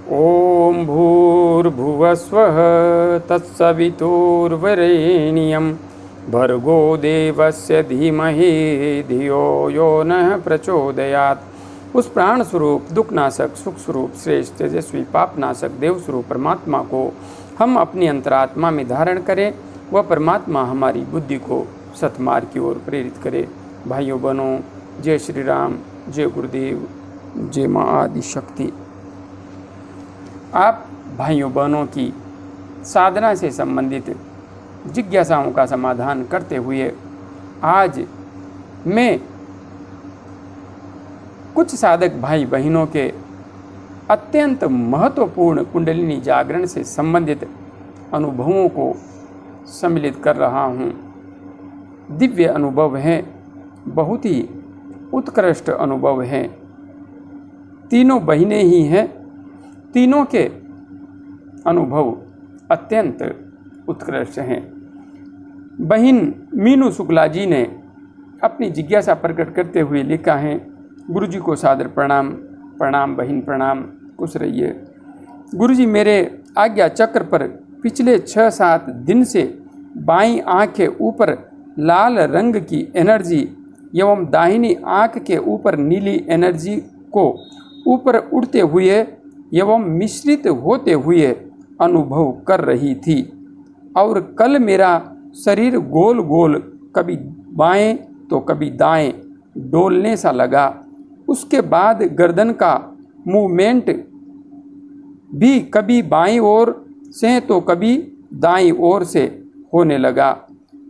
ॐ भूर्भुवस्वः तत्सवितुर्वरेण्यं भर्गो देवस्य धीमहि धियो यो नः प्रचोदयात्। उस प्राण स्वरूप, दुखनाशक, सुख स्वरूप, श्रेष्ठ, तेजस्वी, पापनाशक, देव स्वरूप परमात्मा को हम अपनी अंतरात्मा में धारण करें। वह परमात्मा हमारी बुद्धि को सतमार्ग की ओर प्रेरित करे। भाइयों बहनों, जय श्री राम, जय गुरुदेव, जय माँ आदि शक्ति। आप भाइयों बहनों की साधना से संबंधित जिज्ञासाओं का समाधान करते हुए आज मैं कुछ साधक भाई बहनों के अत्यंत महत्वपूर्ण कुंडलिनी जागरण से संबंधित अनुभवों को सम्मिलित कर रहा हूँ। दिव्य अनुभव हैं, बहुत ही उत्कृष्ट अनुभव हैं। तीनों बहिनें ही हैं, तीनों के अनुभव अत्यंत उत्कृष्ट हैं। बहन मीनू शुक्ला जी ने अपनी जिज्ञासा प्रकट करते हुए लिखा है, गुरु जी को सादर प्रणाम। प्रणाम बहन, प्रणाम, खुश रहिए। गुरु जी, मेरे आज्ञा चक्र पर पिछले 6-7 दिन से बाईं आँख के ऊपर लाल रंग की एनर्जी एवं दाहिनी आँख के ऊपर नीली एनर्जी को ऊपर उड़ते हुए एवं मिश्रित होते हुए अनुभव कर रही थी। और कल मेरा शरीर गोल गोल कभी बाएं तो कभी दाएं डोलने सा लगा। उसके बाद गर्दन का मूवमेंट भी कभी बाईं ओर से तो कभी दाईं ओर से होने लगा।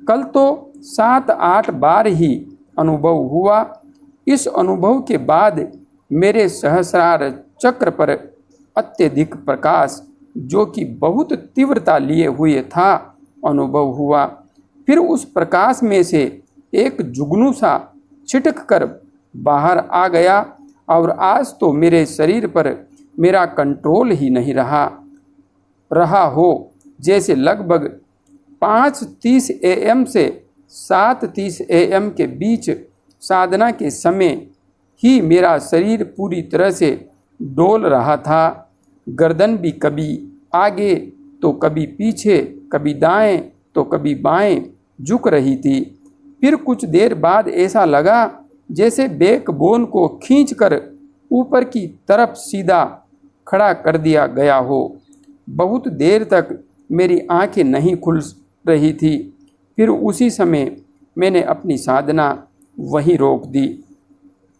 कल तो 7-8 बार ही अनुभव हुआ। इस अनुभव के बाद मेरे सहस्रार चक्र पर अत्यधिक प्रकाश, जो कि बहुत तीव्रता लिए हुए था, अनुभव हुआ। फिर उस प्रकाश में से एक जुगनू सा छिटक कर बाहर आ गया और आज तो मेरे शरीर पर मेरा कंट्रोल ही नहीं रहा हो। जैसे लगभग 5:30 AM से 7:30 AM के बीच साधना के समय ही मेरा शरीर पूरी तरह से डोल रहा था। गर्दन भी कभी आगे तो कभी पीछे, कभी दाएं तो कभी बाएं झुक रही थी। फिर कुछ देर बाद ऐसा लगा जैसे बैकबोन को खींचकर ऊपर की तरफ सीधा खड़ा कर दिया गया हो। बहुत देर तक मेरी आंखें नहीं खुल रही थी। फिर उसी समय मैंने अपनी साधना वहीं रोक दी।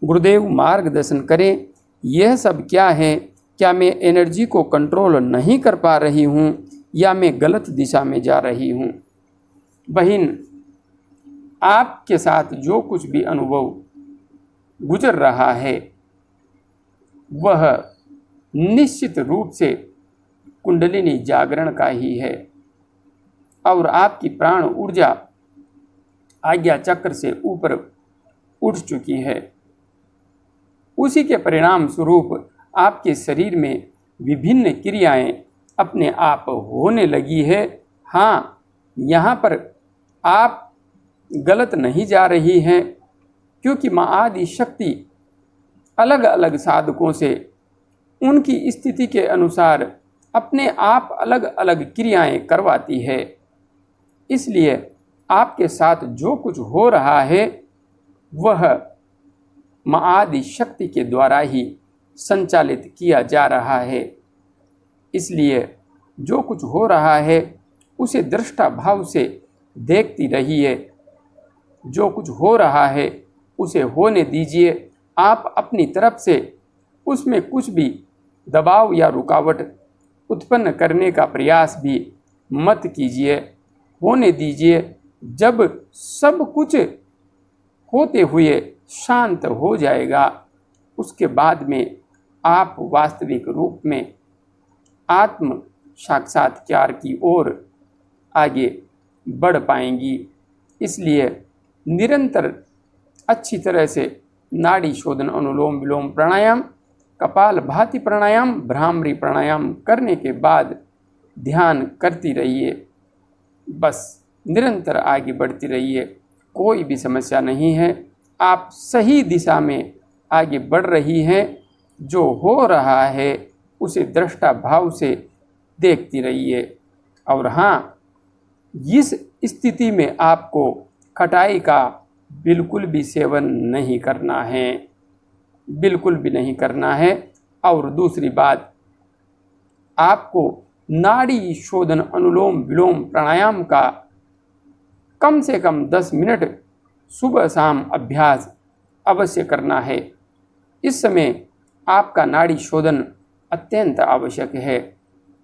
गुरुदेव मार्गदर्शन करें, यह सब क्या है? क्या मैं एनर्जी को कंट्रोल नहीं कर पा रही हूँ या मैं गलत दिशा में जा रही हूँ? बहन, आपके साथ जो कुछ भी अनुभव गुजर रहा है वह निश्चित रूप से कुंडलिनी जागरण का ही है और आपकी प्राण ऊर्जा आज्ञा चक्र से ऊपर उठ चुकी है। उसी के परिणाम स्वरूप आपके शरीर में विभिन्न क्रियाएं अपने आप होने लगी है। हाँ, यहाँ पर आप गलत नहीं जा रही हैं, क्योंकि माँ आदि शक्ति अलग अलग साधकों से उनकी स्थिति के अनुसार अपने आप अलग अलग क्रियाएं करवाती है। इसलिए आपके साथ जो कुछ हो रहा है वह माँ आदि शक्ति के द्वारा ही संचालित किया जा रहा है। इसलिए जो कुछ हो रहा है उसे दृष्टा भाव से देखती रहिए। जो कुछ हो रहा है उसे होने दीजिए। आप अपनी तरफ से उसमें कुछ भी दबाव या रुकावट उत्पन्न करने का प्रयास भी मत कीजिए, होने दीजिए। जब सब कुछ होते हुए शांत हो जाएगा, उसके बाद में आप वास्तविक रूप में आत्म साक्षात्कार की ओर आगे बढ़ पाएंगी। इसलिए निरंतर अच्छी तरह से नाड़ी शोधन, अनुलोम विलोम प्राणायाम, कपाल भाति प्राणायाम, भ्रामरी प्राणायाम करने के बाद ध्यान करती रहिए। बस निरंतर आगे बढ़ती रहिए, कोई भी समस्या नहीं है। आप सही दिशा में आगे बढ़ रही हैं। जो हो रहा है उसे दृष्टा भाव से देखती रहिए। और हाँ, इस स्थिति में आपको खटाई का बिल्कुल भी सेवन नहीं करना है, बिल्कुल भी नहीं करना है। और दूसरी बात, आपको नाड़ी शोधन अनुलोम विलोम प्राणायाम का कम से कम 10 मिनट सुबह शाम अभ्यास अवश्य करना है। इस समय आपका नाड़ी शोधन अत्यंत आवश्यक है,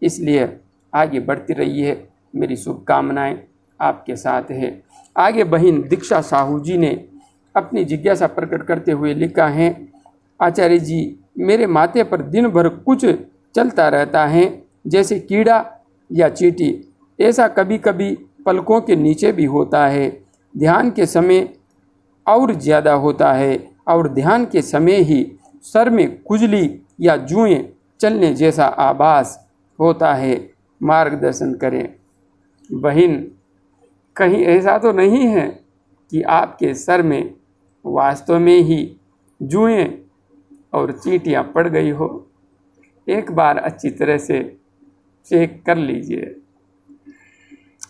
इसलिए आगे बढ़ती रहिए। मेरी शुभकामनाएं आपके साथ है। आगे बहन दीक्षा साहू जी ने अपनी जिज्ञासा प्रकट करते हुए लिखा है, आचार्य जी, मेरे माथे पर दिन भर कुछ चलता रहता है, जैसे कीड़ा या चींटी। ऐसा कभी कभी पलकों के नीचे भी होता है। ध्यान के समय और ज़्यादा होता है, और ध्यान के समय ही सर में खुजली या जुएं चलने जैसा आभास होता है। मार्गदर्शन करें। बहन, कहीं ऐसा तो नहीं है कि आपके सर में वास्तव में ही जुएं और चींटियां पड़ गई हो? एक बार अच्छी तरह से चेक कर लीजिए।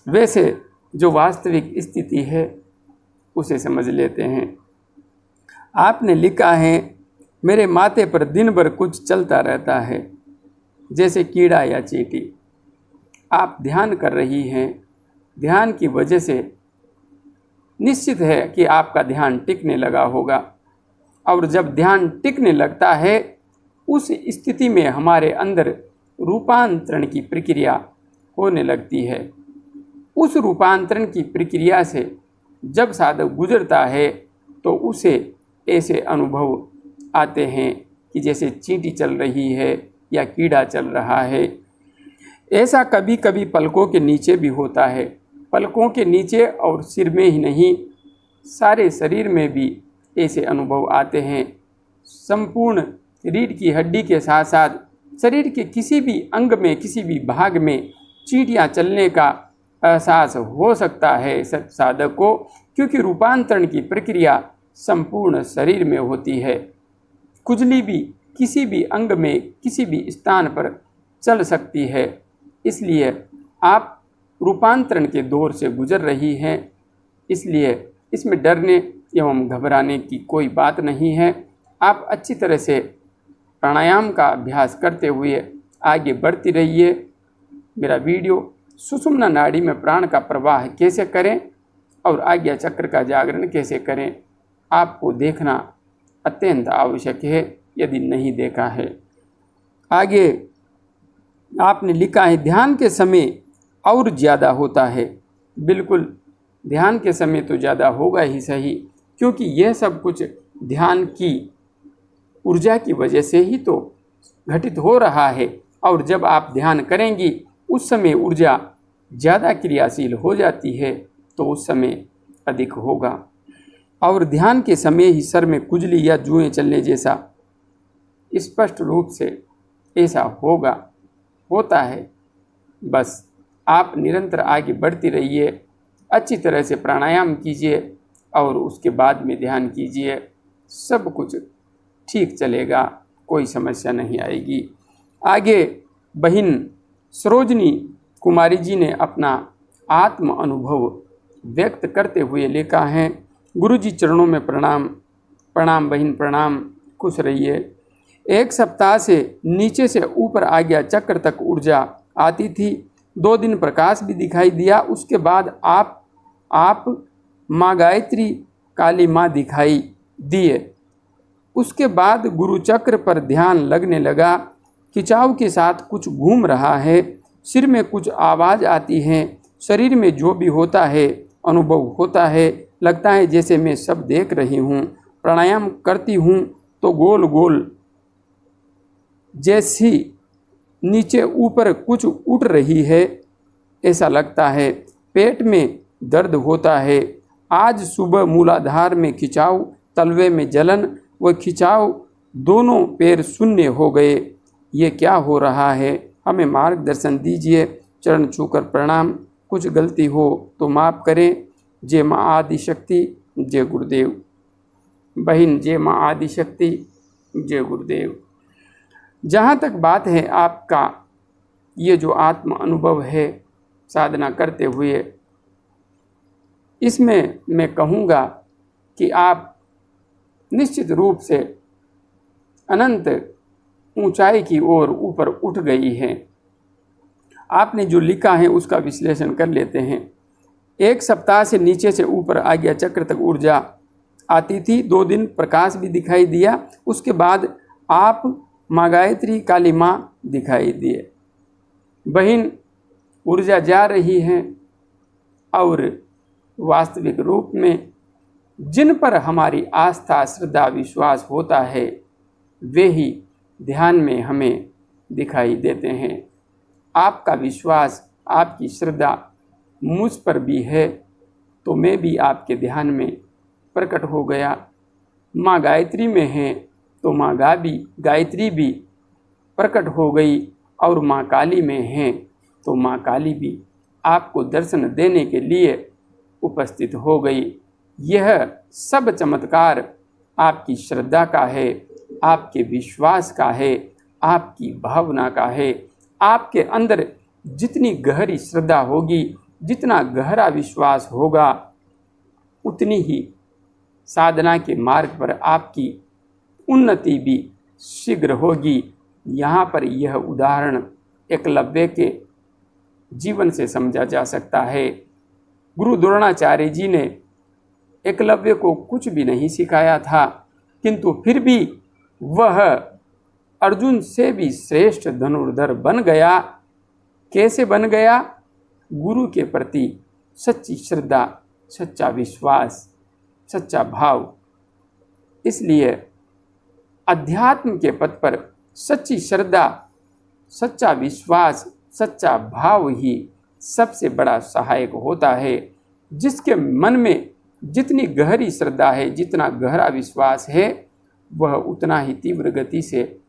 वैसे जो वास्तविक स्थिति है उसे समझ लेते हैं। आपने लिखा है, मेरे माथे पर दिन भर कुछ चलता रहता है, जैसे कीड़ा या चींटी। आप ध्यान कर रही हैं। ध्यान की वजह से निश्चित है कि आपका ध्यान टिकने लगा होगा, और जब ध्यान टिकने लगता है उस स्थिति में हमारे अंदर रूपांतरण की प्रक्रिया होने लगती है। उस रूपांतरण की प्रक्रिया से जब साधक गुजरता है तो उसे ऐसे अनुभव आते हैं कि जैसे चींटी चल रही है या कीड़ा चल रहा है। ऐसा कभी कभी पलकों के नीचे भी होता है। पलकों के नीचे और सिर में ही नहीं, सारे शरीर में भी ऐसे अनुभव आते हैं। संपूर्ण रीढ़ की हड्डी के साथ साथ शरीर के किसी भी अंग में, किसी भी भाग में चींटियां चलने का एहसास हो सकता है साधक को, क्योंकि रूपांतरण की प्रक्रिया संपूर्ण शरीर में होती है। खुजली भी किसी भी अंग में, किसी भी स्थान पर चल सकती है। इसलिए आप रूपांतरण के दौर से गुजर रही हैं, इसलिए इसमें डरने एवं घबराने की कोई बात नहीं है। आप अच्छी तरह से प्राणायाम का अभ्यास करते हुए आगे बढ़ती रहिए। मेरा वीडियो सुषुम्ना नाड़ी में प्राण का प्रवाह कैसे करें और आज्ञा चक्र का जागरण कैसे करें, आपको देखना अत्यंत आवश्यक है यदि नहीं देखा है। आगे आपने लिखा है, ध्यान के समय और ज़्यादा होता है। बिल्कुल, ध्यान के समय तो ज़्यादा होगा ही सही, क्योंकि यह सब कुछ ध्यान की ऊर्जा की वजह से ही तो घटित हो रहा है। और जब आप ध्यान करेंगी उस समय ऊर्जा ज़्यादा क्रियाशील हो जाती है, तो उस समय अधिक होगा। और ध्यान के समय ही सर में खुजली या जुएं चलने जैसा स्पष्ट रूप से ऐसा होता है। बस आप निरंतर आगे बढ़ती रहिए, अच्छी तरह से प्राणायाम कीजिए और उसके बाद में ध्यान कीजिए। सब कुछ ठीक चलेगा, कोई समस्या नहीं आएगी। आगे बहन सरोजनी कुमारी जी ने अपना आत्म अनुभव व्यक्त करते हुए लिखा है, गुरुजी चरणों में प्रणाम। प्रणाम बहन, प्रणाम, खुश रहिए। एक सप्ताह से नीचे से ऊपर आज्ञा चक्र तक ऊर्जा आती थी। 2 दिन प्रकाश भी दिखाई दिया। उसके बाद आप माँ गायत्री, काली माँ दिखाई दिए। उसके बाद गुरु चक्र पर ध्यान लगने लगा। खिंचाव के साथ कुछ घूम रहा है, सिर में कुछ आवाज़ आती है, शरीर में जो भी होता है अनुभव होता है, लगता है जैसे मैं सब देख रही हूँ। प्राणायाम करती हूँ तो गोल गोल जैसी नीचे ऊपर कुछ उठ रही है ऐसा लगता है। पेट में दर्द होता है। आज सुबह मूलाधार में खिंचाव, तलवे में जलन व खिंचाव, दोनों पैर शून्य हो गए। ये क्या हो रहा है? हमें मार्गदर्शन दीजिए। चरण छूकर प्रणाम। कुछ गलती हो तो माफ़ करें। जय माँ आदिशक्ति, जय गुरुदेव। बहन, जय माँ आदिशक्ति, जय गुरुदेव। जहाँ तक बात है आपका ये जो आत्म अनुभव है साधना करते हुए, इसमें मैं कहूँगा कि आप निश्चित रूप से अनंत ऊंचाई की ओर ऊपर उठ गई हैं। आपने जो लिखा है उसका विश्लेषण कर लेते हैं। 1 सप्ताह से नीचे से ऊपर आज्ञा चक्र तक ऊर्जा आती थी, 2 दिन प्रकाश भी दिखाई दिया, उसके बाद आप माँ गायत्री काली माँ दिखाई दिए। बहन ऊर्जा जा रही है और वास्तविक रूप में जिन पर हमारी आस्था श्रद्धा विश्वास होता है वे ही ध्यान में हमें दिखाई देते हैं। आपका विश्वास आपकी श्रद्धा मुझ पर भी है तो मैं भी आपके ध्यान में प्रकट हो गया। माँ गायत्री में है तो माँ गायत्री भी प्रकट हो गई और माँ काली में है तो माँ काली भी आपको दर्शन देने के लिए उपस्थित हो गई। यह सब चमत्कार आपकी श्रद्धा का है, आपके विश्वास का है, आपकी भावना का है। आपके अंदर जितनी गहरी श्रद्धा होगी, जितना गहरा विश्वास होगा, उतनी ही साधना के मार्ग पर आपकी उन्नति भी शीघ्र होगी। यहाँ पर यह उदाहरण एकलव्य के जीवन से समझा जा सकता है। गुरु द्रोणाचार्य जी ने एकलव्य को कुछ भी नहीं सिखाया था, किंतु फिर भी वह अर्जुन से भी श्रेष्ठ धनुर्धर बन गया। कैसे बन गया? गुरु के प्रति सच्ची श्रद्धा, सच्चा विश्वास, सच्चा भाव। इसलिए अध्यात्म के पथ पर सच्ची श्रद्धा, सच्चा विश्वास, सच्चा भाव ही सबसे बड़ा सहायक होता है। जिसके मन में जितनी गहरी श्रद्धा है, जितना गहरा विश्वास है, वह उतना ही तीव्र गति से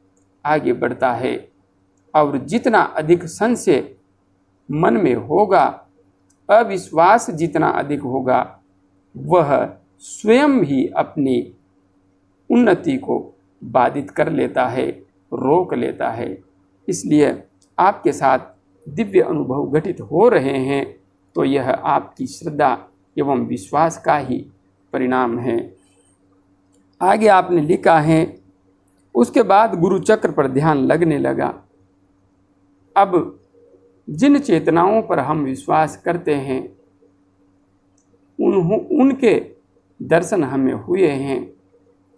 आगे बढ़ता है। और जितना अधिक संशय मन में होगा, अविश्वास जितना अधिक होगा, वह स्वयं ही अपनी उन्नति को बाधित कर लेता है, रोक लेता है। इसलिए आपके साथ दिव्य अनुभव घटित हो रहे हैं तो यह आपकी श्रद्धा एवं विश्वास का ही परिणाम है। आगे आपने लिखा है, उसके बाद गुरु चक्र पर ध्यान लगने लगा। अब जिन चेतनाओं पर हम विश्वास करते हैं उनके दर्शन हमें हुए हैं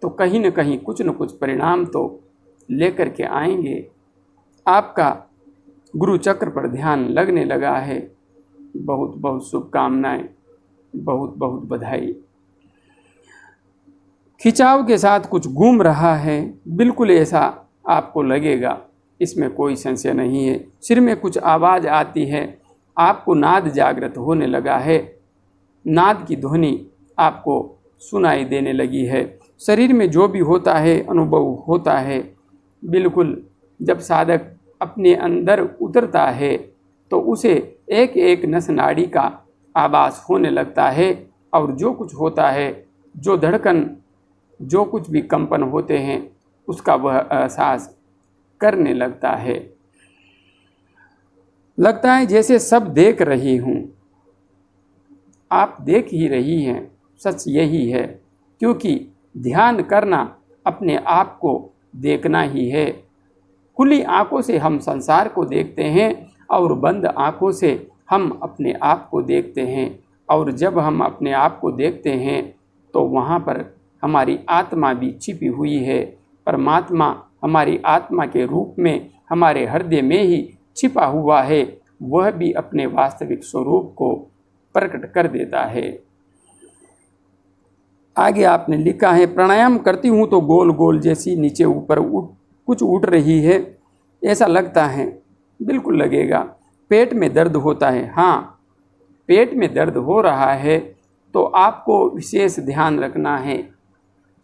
तो कहीं न कहीं कुछ न कुछ परिणाम तो लेकर के आएंगे। आपका गुरु चक्र पर ध्यान लगने लगा है। बहुत बहुत शुभकामनाएं, बहुत बहुत बधाई। खिंचाव के साथ कुछ घूम रहा है, बिल्कुल ऐसा आपको लगेगा, इसमें कोई संशय नहीं है। सिर में कुछ आवाज़ आती है, आपको नाद जागृत होने लगा है, नाद की ध्वनि आपको सुनाई देने लगी है। शरीर में जो भी होता है, अनुभव होता है, बिल्कुल जब साधक अपने अंदर उतरता है तो उसे एक एक नस नाड़ी का आभास होने लगता है और जो कुछ होता है, जो धड़कन, जो कुछ भी कंपन होते हैं, उसका वह एहसास करने लगता है। लगता है जैसे सब देख रही हूँ। आप देख ही रही हैं, सच यही है, क्योंकि ध्यान करना अपने आप को देखना ही है। खुली आंखों से हम संसार को देखते हैं और बंद आंखों से हम अपने आप को देखते हैं। और जब हम अपने आप को देखते हैं तो वहाँ पर हमारी आत्मा भी छिपी हुई है। परमात्मा हमारी आत्मा के रूप में हमारे हृदय में ही छिपा हुआ है, वह भी अपने वास्तविक स्वरूप को प्रकट कर देता है। आगे आपने लिखा है, प्राणायाम करती हूँ तो गोल गोल जैसी नीचे ऊपर कुछ उठ रही है, ऐसा लगता है। बिल्कुल लगेगा। पेट में दर्द होता है। हाँ, पेट में दर्द हो रहा है तो आपको विशेष ध्यान रखना है।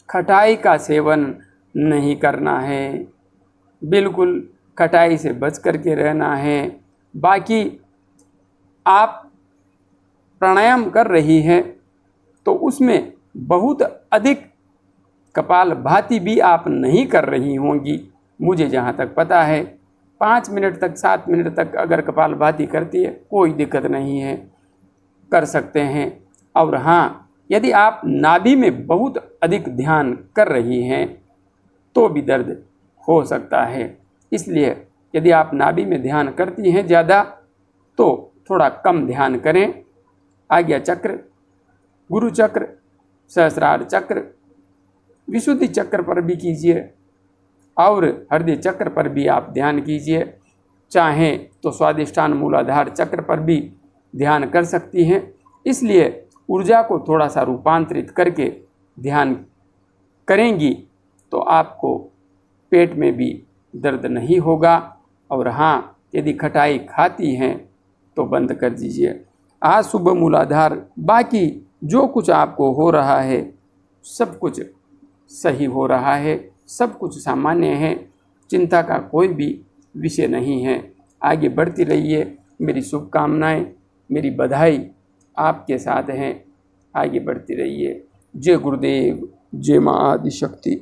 खटाई का सेवन नहीं करना है, बिल्कुल खटाई से बच करके रहना है। बाकी आप प्राणायाम कर रही हैं तो उसमें बहुत अधिक कपालभाति भी आप नहीं कर रही होंगी, मुझे जहाँ तक पता है 5 मिनट तक 7 मिनट तक अगर कपालभाति करती है कोई दिक्कत नहीं है, कर सकते हैं। और हाँ, यदि आप नाभि में बहुत अधिक ध्यान कर रही हैं तो भी दर्द हो सकता है। इसलिए यदि आप नाभि में ध्यान करती हैं ज़्यादा तो थोड़ा कम ध्यान करें। आज्ञा चक्र, गुरु चक्र, सहस्रार चक्र, विशुद्धि चक्र पर भी कीजिए और हृदय चक्र पर भी आप ध्यान कीजिए। चाहें तो स्वादिष्ठान मूलाधार चक्र पर भी ध्यान कर सकती हैं। इसलिए ऊर्जा को थोड़ा सा रूपांतरित करके ध्यान करेंगी तो आपको पेट में भी दर्द नहीं होगा। और हाँ, यदि खटाई खाती हैं तो बंद कर दीजिए। आज सुबह मूलाधार, बाकी जो कुछ आपको हो रहा है सब कुछ सही हो रहा है, सब कुछ सामान्य है, चिंता का कोई भी विषय नहीं है। आगे बढ़ती रहिए। मेरी शुभकामनाएं, मेरी बधाई आपके साथ हैं। आगे बढ़ती रहिए। जय गुरुदेव, जय माँ आदिशक्ति।